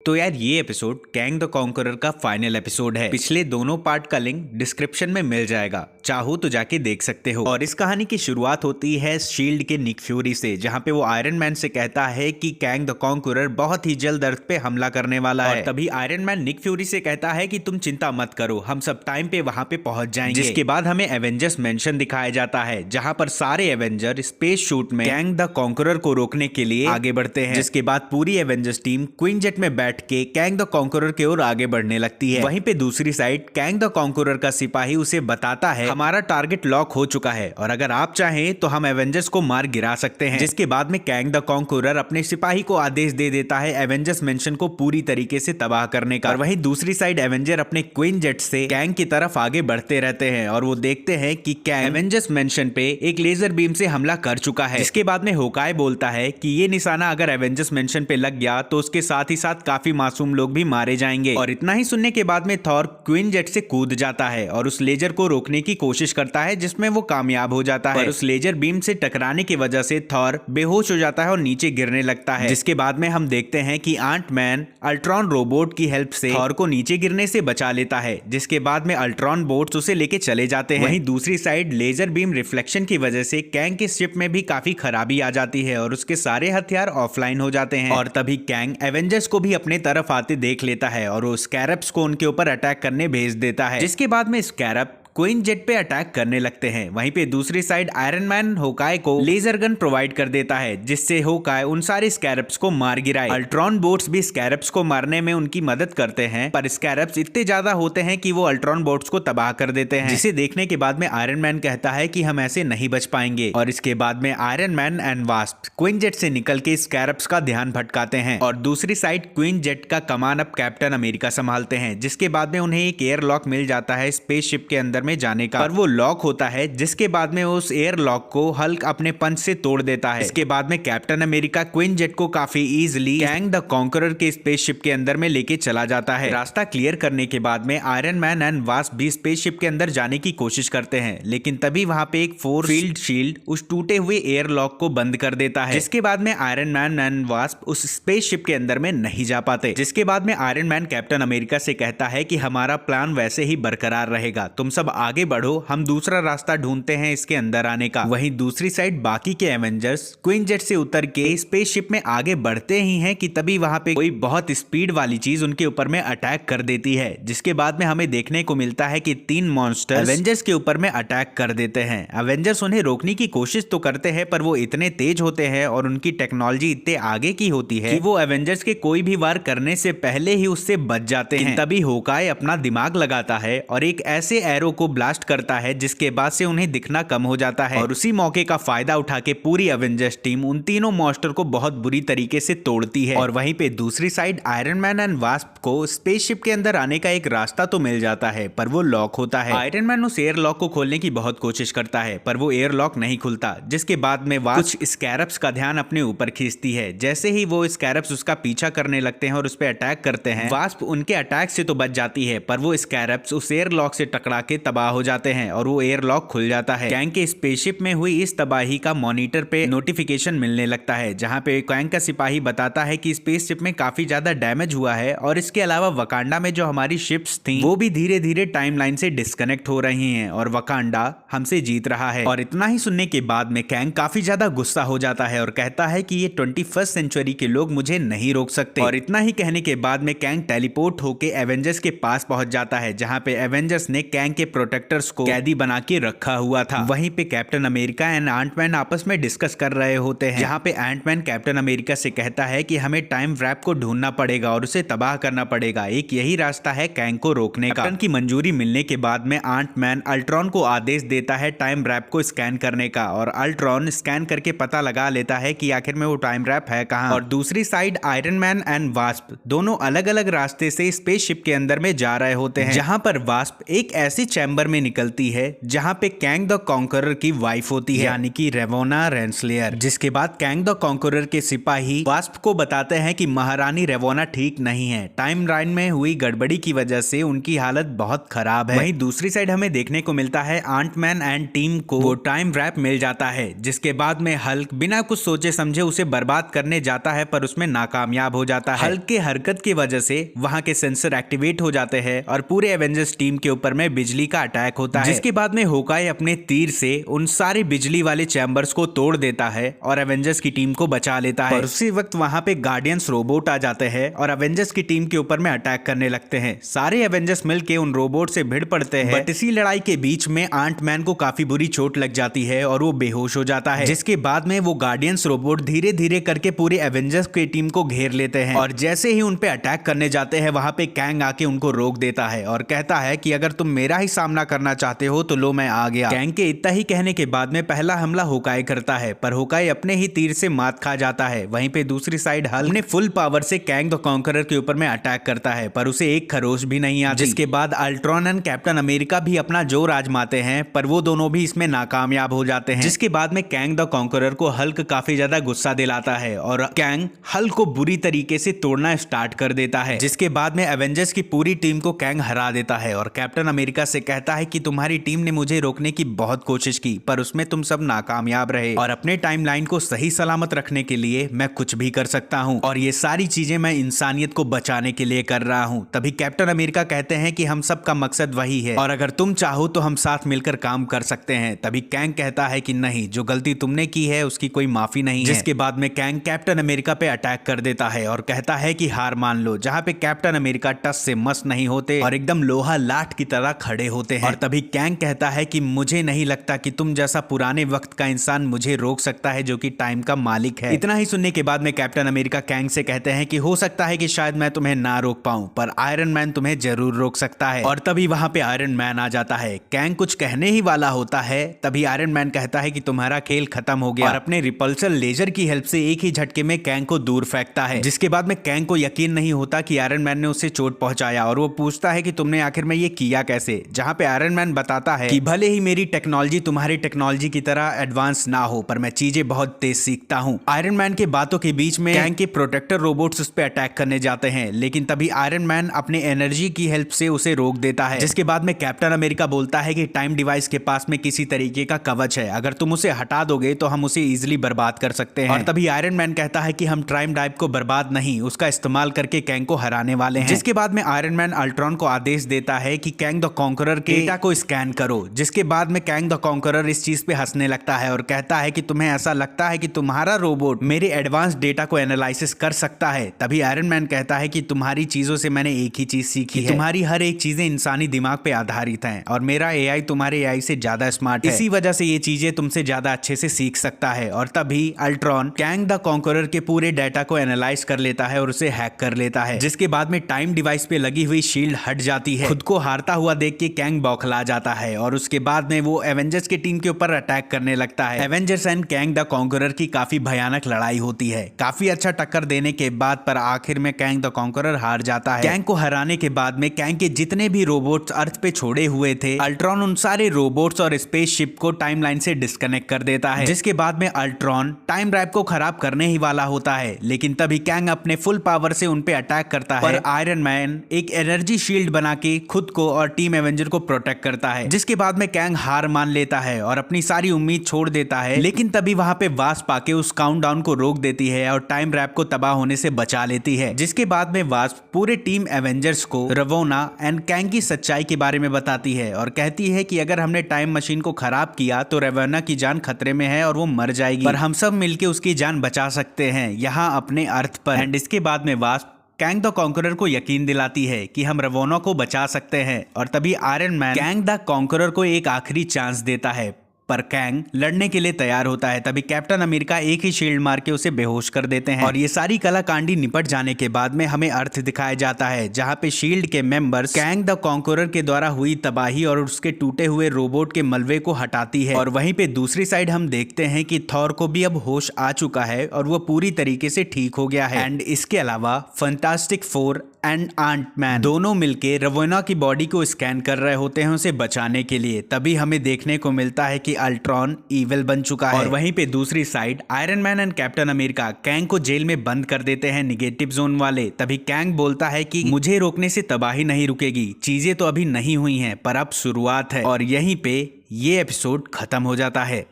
तो यार ये एपिसोड कैंग द कॉन्करर का फाइनल एपिसोड है। पिछले दोनों पार्ट का लिंक डिस्क्रिप्शन में मिल जाएगा, चाहो तो जाके देख सकते हो। और इस कहानी की शुरुआत होती है शील्ड के निक फ्यूरी से, जहां पे वो आयरन मैन से कहता है कि कैंग द कॉन्करर बहुत ही जल्द अर्थ पे हमला करने वाला है। तभी आयरन मैन निक फ्यूरी से कहता है कि तुम चिंता मत करो, हम सब टाइम पे वहां पे पहुंच जाएंगे। जिसके बाद हमें एवेंजर्स मेंशन दिखाया जाता है, जहां पर सारे एवेंजर स्पेस शूट में कैंग द कॉन्करर को रोकने के लिए आगे बढ़ते हैं। जिसके बाद पूरी एवेंजर्स टीम क्वीन जेट में बैठ के कैंग द कॉन्करर की ओर आगे बढ़ने लगती है। वहीं पे दूसरी साइड कैंग द कॉन्करर का सिपाही उसे बताता है हमारा टारगेट लॉक हो चुका है और अगर आप चाहें तो हम एवेंजर्स को मार गिरा सकते हैं। जिसके बाद में कैंग द कॉन्करर अपने सिपाही को आदेश दे देता है एवेंजर्स मेंशन को पूरी तरीके से तबाह करने का। और वहीं दूसरी साइड एवेंजर अपने क्वीन जेट से कैंग की तरफ आगे बढ़ते रहते हैं और वो देखते हैं कि कैंग एवेंजर्स मेंशन पे एक लेजर बीम से हमला कर चुका है। इसके बाद में होकाय बोलता है कि ये निशाना अगर एवेंजर्स मेंशन पे लग गया तो उसके साथ ही साथ काफी मासूम लोग भी मारे जाएंगे। और इतना ही सुनने के बाद में थॉर क्वीन जेट से कूद जाता है और उस लेजर को रोकने की कोशिश करता है, जिसमें वो कामयाब हो जाता है। पर उस लेजर बीम से टकराने की वजह से थॉर बेहोश हो जाता है और नीचे गिरने लगता है। जिसके बाद में हम देखते हैं कि आंट मैन अल्ट्रॉन रोबोट की हेल्प से थॉर को नीचे गिरने से बचा लेता है। जिसके बाद में अल्ट्रॉन बोट्स उसे लेके चले जाते हैं। वहीं दूसरी साइड लेजर बीम रिफ्लेक्शन की वजह से कैंग की शिप में भी काफी खराबी आ जाती है और उसके सारे हथियार ऑफलाइन हो जाते हैं। और तभी कैंग एवेंजर्स को भी अपने तरफ आते देख लेता है और वो स्कैरप्स को उनके ऊपर अटैक करने भेज देता है। जिसके बाद में स्कैरप क्वीन जेट पे अटैक करने लगते हैं। वहीं पे दूसरी साइड आयरन मैन होकाय को लेजर गन प्रोवाइड कर देता है, जिससे होकाय उन सारे स्कैरप्स को मार गिराए। अल्ट्रॉन बोट्स भी स्कैरप्स को मारने में उनकी मदद करते हैं, पर स्कैरप्स इतने ज्यादा होते हैं कि वो अल्ट्रॉन बोट्स को तबाह कर देते हैं। जिसे देखने के बाद में आयरन मैन कहता है कि हम ऐसे नहीं बच पाएंगे। और इसके बाद में iron man and wasp queen jet से निकल के स्कैरप्स का ध्यान भटकाते हैं और दूसरी साइड क्वीन जेट का कमान अब कैप्टन अमेरिका संभालते हैं। जिसके बाद में उन्हें एक एयर लॉक मिल जाता है स्पेसशिप के अंदर में जाने का, पर वो लॉक होता है। जिसके बाद में उस एयर लॉक को हल्क अपने पंच से तोड़ देता है। इसके बाद में कैप्टन अमेरिका क्वीन जेट को काफी इजीली कैंग द कॉन्करर के स्पेसशिप के अंदर में लेके चला जाता है। रास्ता क्लियर करने के बाद में आयरन मैन एंड वास्प भी स्पेसशिप के अंदर जाने की कोशिश करते हैं, लेकिन तभी वहां पे एक फोर्स फील्ड शील्ड उस टूटे हुए एयर लॉक को बंद कर देता है। जिसके बाद में आयरन मैन एंड वास्प उस स्पेसशिप के अंदर में नहीं जा पाते। जिसके बाद में आयरन मैन कैप्टन अमेरिका से कहता है कि हमारा प्लान वैसे ही बरकरार रहेगा, तुम सब आगे बढ़ो, हम दूसरा रास्ता ढूंढते हैं इसके अंदर आने का। वहीं दूसरी साइड बाकी के एवेंजर्स क्वीन जेट से उतर के स्पेसशिप में आगे बढ़ते ही हैं कि तभी वहां पे कोई बहुत स्पीड वाली चीज उनके ऊपर में अटैक कर देती है। जिसके बाद में हमें देखने को मिलता है कि 3 मॉन्स्टर्स एवेंजर्स के ऊपर में अटैक कर देते हैं। एवेंजर्स उन्हें रोकने की कोशिश तो करते हैं, पर वो इतने तेज होते हैं और उनकी टेक्नोलॉजी इतने आगे की होती है कि वो एवेंजर्स के कोई भी वार करने से पहले ही उससे बच जाते हैं। तभी होकाय अपना दिमाग लगाता है और एक ऐसे एरो को ब्लास्ट करता है जिसके बाद से उन्हें दिखना कम हो जाता है। और उसी मौके का फायदा उठा के पूरी एवेंजर्स टीम उन तीनों मॉन्स्टर को बहुत बुरी तरीके से तोड़ती है। और वहीं पे दूसरी side iron man and wasp को स्पेसशिप के अंदर आने का एक रास्ता तो मिल जाता है, पर वो लॉक होता है। आयरन मैन उस एयर लॉक को खोलने की बहुत कोशिश करता है, पर वो एयर लॉक नहीं खुलता। जिसके बाद में वास्प कुछ स्कैरप्स का ध्यान अपने ऊपर खींचती है। जैसे ही वो स्कैरप्स उसका पीछा करने लगते हैं और उस पर अटैक करते हैं, वास्प उनके अटैक से तो बच जाती है, पर वो स्कैरप्स उस एयर लॉक से टकरा के तबाह हो जाते हैं और वो एयर लॉक खुल जाता है। कैंग के स्पेसशिप में हुई इस तबाही का मॉनिटर पे नोटिफिकेशन मिलने लगता है, जहां पे कैंग का सिपाही बताता है कि स्पेसशिप में काफी ज्यादा डैमेज हुआ है और इसके अलावा वकांडा में जो हमारी शिप्स थी वो भी धीरे धीरे टाइमलाइन से डिस्कनेक्ट हो रही हैं और वकांडा हमसे जीत रहा है। और इतना ही सुनने के बाद में कैंग काफी ज्यादा गुस्सा हो जाता है और कहता है कि ये 21st सेंचुरी के लोग मुझे नहीं रोक सकते। और इतना ही कहने के बाद में कैंग टेलीपोर्ट होके एवेंजर्स के पास पहुंच जाता है, जहां पे एवेंजर्स ने कैंग के प्रोटेक्टर्स को कैदी बना के रखा हुआ था। वहीं पे कैप्टन अमेरिका एंड आंटमैन आपस में डिस्कस कर रहे होते हैं, जहां पे आंटमैन कैप्टन अमेरिका से कहता है कि हमें टाइम रैप को ढूंढना पड़ेगा और उसे तबाह करना पड़ेगा, एक यही रास्ता है कैंग को रोकने का। कैप्टन की मंजूरी मिलने के बाद में आंटमैन अल्ट्रॉन को आदेश देता है टाइम रैप को स्कैन करने का और अल्ट्रॉन स्कैन करके पता लगा लेता है कि आखिर में वो टाइम रैप है कहां। और दूसरी side iron man and wasp दोनों अलग अलग रास्ते से स्पेसशिप के अंदर में जा रहे होते हैं, जहां पर वास्प एक ऐसे चैम्बर में निकलती है जहां पे कैंग द कॉन्करर की वाइफ होती है, यानी कि रेवोना रेंसलेयर। जिसके बाद कैंग द कॉन्करर के सिपाही वास्प को बताते हैं कि महारानी रेवोना ठीक नहीं है, टाइम लाइन में हुई गड़बड़ी की वजह से उनकी हालत बहुत खराब है। वहीं दूसरी साइड हमें देखने को मिलता है आंट मैन एंड टीम को वो टाइम रैप मिल जाता है, जिसके बाद में हल्क बिना कुछ सोचे समझे उसे बर्बाद करने जाता है पर उसमें नाकामयाब हो जाता है। हल्क के हरकत की वजह से वहां के सेंसर एक्टिवेट हो जाते हैं और पूरे एवेंजर्स टीम के ऊपर में बिजली का अटैक होता है, जिसके बाद में होकाई अपने तीर से उन सारे बिजली वाले चैम्बर्स को तोड़ देता है और एवेंजर्स की टीम को बचा लेता है। और उसी वक्त वहां पे गार्डियंस रोबोट आ जाते हैं और एवेंजर्स की टीम के ऊपर में अटैक करने लगते हैं। सारे एवेंजर्स मिलके उन रोबोट से भिड़ पड़ते हैं, बट इसी लड़ाई के बीच में आंट मैन को काफी बुरी चोट लग जाती है और वो बेहोश हो जाता है, जिसके बाद में वो गार्डियंस रोबोट धीरे धीरे करके पूरे एवेंजर्स की टीम को घेर लेते हैं। और जैसे ही उन पे अटैक करने जाते हैं वहां पे कैंग आके उनको रोक देता है और कहता है कि अगर तुम मेरा ही सामना करना चाहते हो तो लो मैं आ गया। कैंग के इतना ही कहने के बाद में पहला हमला होकाई करता है, पर होकाई अपने ही तीर से मात खा जाता है। वहीं पे दूसरी साइड हल्क अपने फुल पावर से कैंग द कॉन्करर के ऊपर में अटैक करता है, पर उसे एक खरोच भी नहीं आती। जिसके बाद अल्ट्रॉन एंड कैप्टन अमेरिका भी अपना जोर आजमाते हैं, पर वो दोनों भी इसमें नाकामयाब हो जाते हैं। जिसके बाद में कैंग द कॉन्करर को हल्क काफी ज्यादा गुस्सा दिलाता है और कैंग हल्क को बुरी तरीके से तोड़ना स्टार्ट कर देता है। जिसके बाद में एवेंजर्स की पूरी टीम को कैंग हरा देता है और कैप्टन अमेरिका से कहता है कि तुम्हारी टीम ने मुझे रोकने की बहुत कोशिश की, पर उसमें तुम सब नाकामयाब रहे और अपने टाइमलाइन को सही सलामत रखने के लिए मैं कुछ भी कर सकता हूं और ये सारी चीजें मैं इंसानियत को बचाने के लिए कर रहा हूं। तभी कैप्टन अमेरिका कहते हैं कि हम सब का मकसद वही है और अगर तुम चाहो तो हम साथ मिलकर काम कर सकते हैं। तभी कैंग कहता है कि नहीं, जो गलती तुमने की है उसकी कोई माफी नहीं है। जिसके बाद में कैंग कैप्टन अमेरिका पे अटैक कर देता है और कहता है कि हार मान लो, जहां पे कैप्टन अमेरिका टस से मस नहीं होते और एकदम लोहा लाठ की तरह खड़े होते हैं। और तभी कैंग कहता है कि मुझे नहीं लगता कि तुम जैसा पुराने वक्त का इंसान मुझे रोक सकता है, जो कि टाइम का मालिक है। इतना ही सुनने के बाद में कैप्टन अमेरिका कैंग से कहते हैं कि हो सकता है कि शायद मैं तुम्हें ना रोक पाऊं, पर आयरन मैन तुम्हें जरूर रोक सकता है। और तभी वहां पे आयरन मैन आ जाता है। कैंग कुछ कहने ही वाला होता है, तभी आयरन मैन कहता है कि तुम्हारा खेल खत्म हो गया और अपने रिपल्सर लेजर की हेल्प से एक ही झटके में कैंग को दूर फेंकता है। जिसके बाद में कैंग को यकीन नहीं होता कि आयरन मैन ने उसे चोट पहुंचाया और वो पूछता है कि तुमने आखिर में ये किया कैसे, जहां पे आयरन मैन बताता है कि भले ही मेरी टेक्नोलॉजी तुम्हारी टेक्नोलॉजी की तरह एडवांस ना हो, पर मैं चीजें बहुत तेज सीखता हूं। आयरन मैन के बातों के बीच में कैंग के प्रोटेक्टर रोबोट्स उस पे अटैक करने जाते हैं, लेकिन तभी आयरन मैन अपने एनर्जी की हेल्प से उसे रोक देता है। जिसके बाद में कैप्टन अमेरिका बोलता है कि टाइम डिवाइस के पास में किसी तरीके का कवच है, अगर तुम उसे हटा दोगे तो हम उसे इजिली बर्बाद कर सकते हैं। और तभी आयरन मैन कहता है कि हम टाइम डाइव को बर्बाद नहीं, उसका इस्तेमाल करके कैंग को हराने वाले हैं। जिसके बाद में आयरन मैन अल्ट्रॉन को आदेश देता है कि कैंग द कॉन्करर के डेटा को स्कैन करो। जिसके बाद में कैंग द कॉन्करर इस चीज पे हंसने लगता है और कहता है कि तुम्हें ऐसा लगता है कि तुम्हारा रोबोट मेरे एडवांस डेटा को एनालिसिस कर सकता है। तभी आयरन मैन कहता है कि तुम्हारी चीजों से मैंने एक ही चीज सीखी है, तुम्हारी हर एक चीजें इंसानी दिमाग पे आधारित हैं और मेरा एआई तुम्हारे एआई से ज्यादा स्मार्ट है, इसी वजह से ये चीजें तुमसे ज्यादा अच्छे से सीख सकता है। और तभी अल्ट्रॉन कैंग द कॉन्करर के पूरे डेटा को एनालाइज कर लेता है और उसे हैक कर लेता है। जिसके बाद में टाइम डिवाइस पे लगी हुई शील्ड हट जाती है। खुद को हारता हुआ देख के कैंग बौखला जाता है और उसके बाद में वो एवेंजर्स की टीम के ऊपर अटैक करने लगता है। Avengers end Kang the conqueror की काफी भयानक लड़ाई होती है, काफी अच्छा टक्कर देने के बाद, पर आखिर में कैंग द कॉन्करर हार जाता है। कैंग को हराने के बाद में कैंग के जितने भी रोबोट्स अर्थ पे छोड़े हुए थे, अल्ट्रॉन उन सारे रोबोट्स और स्पेसशिप को टाइमलाइन से डिस्कनेक्ट कर देता है। जिसके बाद में अल्ट्रॉन टाइम रैप को खराब करने ही वाला होता है, लेकिन तभी कैंग अपने फुल पावर से उन पे अटैक करता है। पर आयरन मैन एक एनर्जी शील्ड बना के खुद को और टीम एवेंजर को प्रोटेक्ट करता है। जिसके बाद में कैंग हार मान लेता है और अपनी सारी उम्मीद छोड़ देता है, लेकिन तभी वहां पे वास्प आके उस काउंटडाउन को रोक देती है और टाइम रैप को तबाह होने से बचा लेती है। जिसके बाद में वास्प पूरे टीम एवेंजर्स को रेवोना एंड कैंग की सच्चाई के बारे में बताती है और कहती है कि अगर हमने टाइम मशीन को खराब किया तो रेवोना की जान खतरे में है और वो मर जाएगी, पर हम सब मिलके उसकी जान बचा सकते हैं यहाँ अपने अर्थ पर। एंड इसके बाद में वास्प कैंग द कॉन्करर को यकीन दिलाती है कि हम रेवोना को बचा सकते हैं। और तभी iron man Kang the conqueror को एक आखिरी चांस देता है, पर कैंग लड़ने के लिए तैयार होता है। तभी कैप्टन अमेरिका एक ही शील्ड मार के उसे बेहोश कर देते हैं और ये सारी कलाकांडी निपट जाने के बाद में हमें अर्थ दिखाया जाता है, जहां पे शील्ड के मेंबर्स कैंग द कॉन्करर के द्वारा हुई तबाही और उसके टूटे हुए रोबोट के मलबे को हटाती है। और वहीं पे दूसरी साइड हम देखते हैं कि थॉर को भी अब होश आ चुका है और वो पूरी तरीके से ठीक हो गया है। एंड इसके अलावा फैंटास्टिक फोर एंड आंट-मैन दोनों मिलके रवोना की बॉडी को स्कैन कर रहे होते हैं उसे बचाने के लिए। तभी हमें देखने को मिलता है कि अल्ट्रॉन ईविल बन चुका है। और वहीं पे दूसरी side iron man and captain America Kang को जेल में बंद कर देते हैं निगेटिव जोन वाले। तभी कैंग बोलता है कि मुझे रोकने से तबाही नहीं रुकेगी, चीजें तो अभी नहीं हुई हैं पर अब शुरुआत है। और यहीं पे ये एपिसोड खत्म हो जाता है।